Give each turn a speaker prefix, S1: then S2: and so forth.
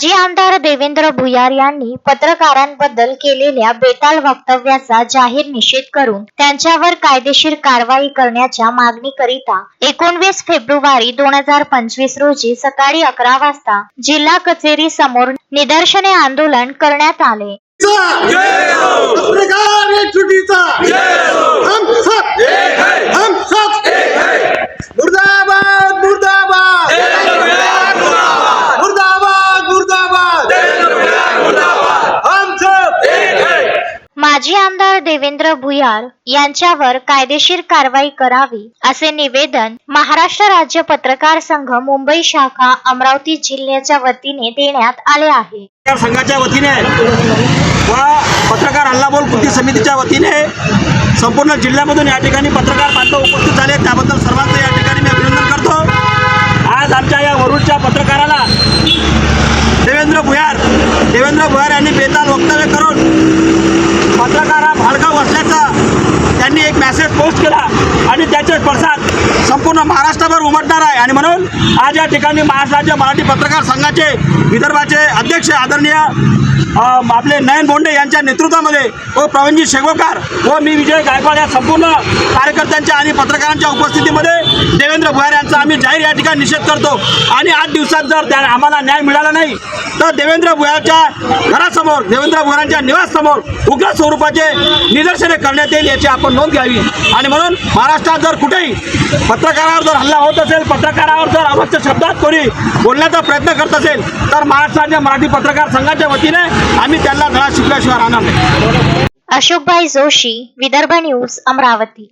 S1: माजी आमदार देवेंद्र भुयार यांनी पत्रकारांबद्दल केलेल्या बेताल वक्तव्याचा जाहीर निषेध करून त्यांच्यावर कायदेशीर कारवाई करण्याच्या मागणीकरिता 19 फेब्रुवारी 2025 रोजी सकाळी 11 वाजता जिल्हा कचेरी समोर निदर्शने आंदोलन करण्यात आले। माजी आमदार देवेंद्र भुयार यांच्यावर कायदेशीर कारवाई करावी असे निवेदन महाराष्ट्र राज्य पत्रकार संघ मुंबई शाखा अमरावती जिल्ह्याच्या वतीने देण्यात आले आहे।
S2: संघाच्या वतीने व पत्रकार हल्लाबोल कृती समितीच्या वतीने संपूर्ण जिल्ह्यामधून या ठिकाणी पत्रकार बांधव उपस्थित झाले, त्याबद्दल सर्वांचं या ठिकाणी मी अभिनंदन करतो। आज आमच्या या वरुडच्या पत्रकाराला देवेंद्र भुयार यांनी बेताल वक्तव्य करून पत्रकारा भाडगाव असल्याचा त्यांनी एक मेसेज पोस्ट केला आणि त्याचे पडसाद संपूर्ण महाराष्ट्रभर उमटणार आहे। आणि म्हणून आज या ठिकाणी महाराष्ट्र राज्य मराठी पत्रकार संघाचे विदर्भाचे अध्यक्ष आदरणीय आपले नयन बोंडे यांच्या नेतृत्वामध्ये व प्रवीणजी शेगोकार व मी विजय गायकवाड या संपूर्ण कार्यकर्त्यांच्या आणि पत्रकारांच्या उपस्थितीमध्ये देवेंद्र भुयार यांचा आम्ही जाहीर या ठिकाणी निषेध करतो। आणि 8 दिवसात जर आम्हाला न्याय मिळाला नाही तर देवेंद्र भुयारच्या घरासमोर, देवेंद्र भुयारांच्या निवाससमोर उग्र स्वरूपाचे निदर्शने करण्यात येईल याची आपण नोंद घ्यावी। आणि म्हणून महाराष्ट्रात जर कुठेही पत्रकारावर जर हल्ला होत असेल, पत्रकारावर जर अवश्य शब्दात कोणी बोलण्याचा प्रयत्न करत असेल तर महाराष्ट्राच्या मराठी पत्रकार संघाच्या वतीने आम्ही त्यांना धडा शिकल्याशिवाय राहणार नाही।
S1: अशोकभाई जोशी, विदर्भ न्यूज, अमरावती।